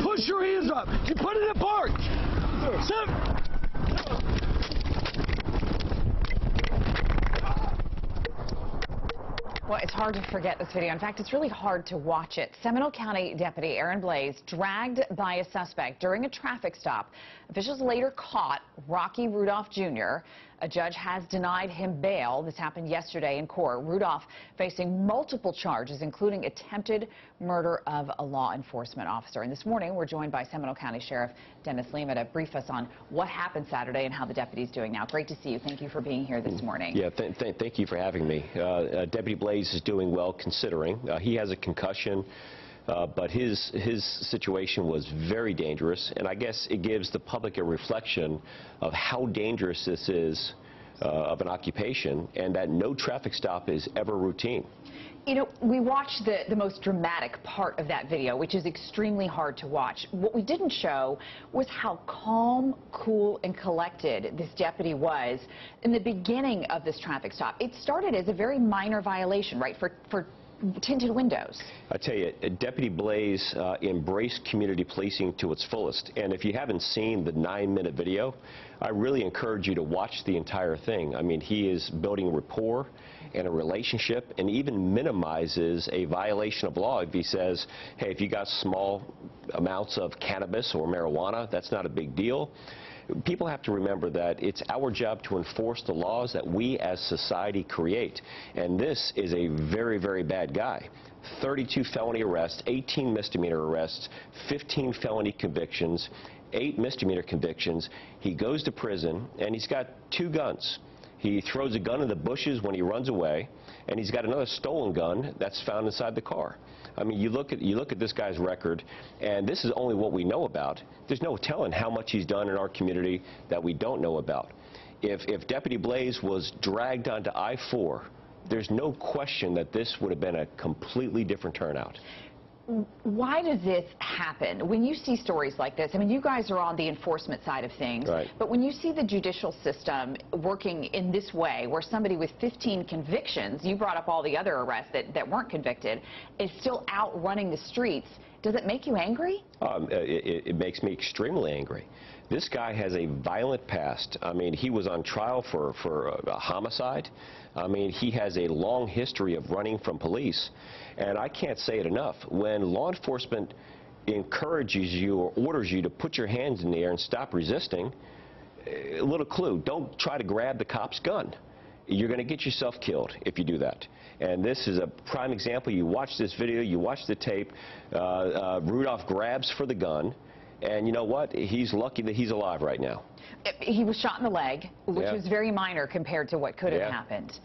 Push your hands up. You put it in park. Sit. Well, it's hard to forget this video. In fact, it's really hard to watch it. Seminole County Deputy Aaron Blaze dragged by a suspect during a traffic stop. Officials later caught Rocky Rudolph Jr. A judge has denied him bail. This happened yesterday in court. Rudolph facing multiple charges, including attempted murder of a law enforcement officer. And this morning, we're joined by Seminole County Sheriff Dennis Lima to brief us on what happened Saturday and how the deputy's doing now. Great to see you. Thank you for being here this morning. Yeah, thank you for having me. Deputy Blaze is doing well considering. He has a concussion. But his situation was very dangerous, and I guess it gives the public a reflection of how dangerous this is of an occupation, and that no traffic stop is ever routine. You know, we watched the most dramatic part of that video, which is extremely hard to watch. What we didn't show was how calm, cool, and collected this deputy was in the beginning of this traffic stop. It started as a very minor violation, right, for tinted windows. I tell you, Deputy Blaze embraced community policing to its fullest. And if you haven't seen the 9-minute video, I really encourage you to watch the entire thing. I mean, he is building rapport and a relationship, and even minimizes a violation of law if he says, hey, if you got small amounts of cannabis or marijuana, that's not a big deal. People have to remember that it's our job to enforce the laws that we as society create. And this is a very, very bad guy. 32 felony arrests, 18 misdemeanor arrests, 15 felony convictions, 8 misdemeanor convictions. He goes to prison, and he's got 2 guns. He throws a gun in the bushes when he runs away, and he's got another stolen gun that's found inside the car. I mean, you look at this guy's record, and this is only what we know about. There's no telling how much he's done in our community that we don't know about. If Deputy Blaze was dragged onto I-4, there's no question that this would have been a completely different turnout. Why does this happen? When you see stories like this, I mean, you guys are on the enforcement side of things, right. But when you see the judicial system working in this way, where somebody with 15 convictions, you brought up all the other arrests that weren't convicted, is still out running the streets, does it make you angry? It makes me extremely angry. This guy has a violent past. I mean, he was on trial for a homicide. I mean, he has a long history of running from police. And I can't say it enough. When law enforcement encourages you or orders you to put your hands in the air and stop resisting, a little clue, don't try to grab the cop's gun. You're going to get yourself killed if you do that. And this is a prime example. You watch this video, you watch the tape, Rudolph grabs for the gun, and you know what? He's lucky that he's alive right now. He was shot in the leg, which Yeah. was very minor compared to what could have happened.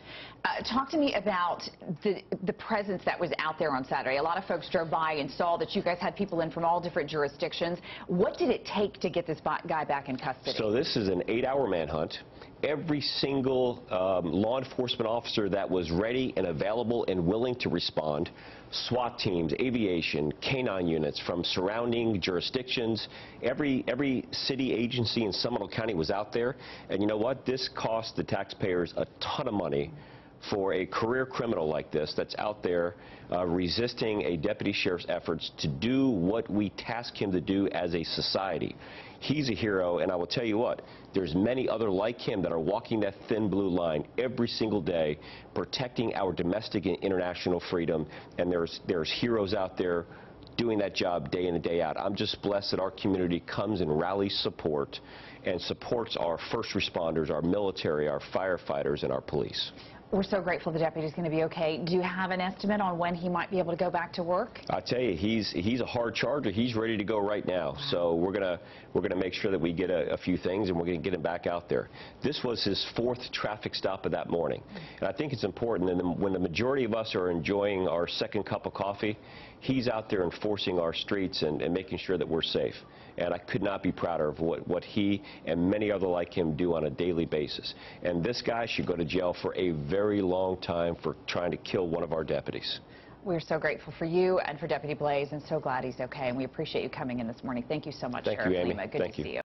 Talk to me about the presence that was out there on Saturday. A lot of folks drove by and saw that you guys had people in from all different jurisdictions. What did it take to get this guy back in custody? So this is an 8-hour manhunt. Every single law enforcement officer that was ready and available and willing to respond, SWAT teams, aviation, canine units from surrounding jurisdictions, every city agency in Seminole County was out there. And you know what? This cost the taxpayers a ton of money for a career criminal like this that's out there resisting a deputy sheriff's efforts to do what we task him to do as a society. He's a hero, and I will tell you what, there's many other like him that are walking that thin blue line every single day, protecting our domestic and international freedom, and there's heroes out there doing that job day in and day out. I'm just blessed that our community comes and rallies support and supports our first responders, our military, our firefighters, and our police. We're so grateful the deputy's going to be okay. Do you have an estimate on when he might be able to go back to work? I tell you, he's a hard charger. He's ready to go right now. So we're gonna make sure that we get a few things, and we're gonna get him back out there. This was his 4th traffic stop of that morning, and I think it's important. And when the majority of us are enjoying our second cup of coffee, he's out there enforcing our streets and making sure that we're safe. And I could not be prouder of what he and many other like him do on a daily basis. And this guy should go to jail for a very long time for trying to kill one of our deputies. We're so grateful for you and for Deputy Blaze, and so glad he's okay. And we appreciate you coming in this morning. Thank you so much, Thank Sheriff you, Amy. Lima. Good to see you.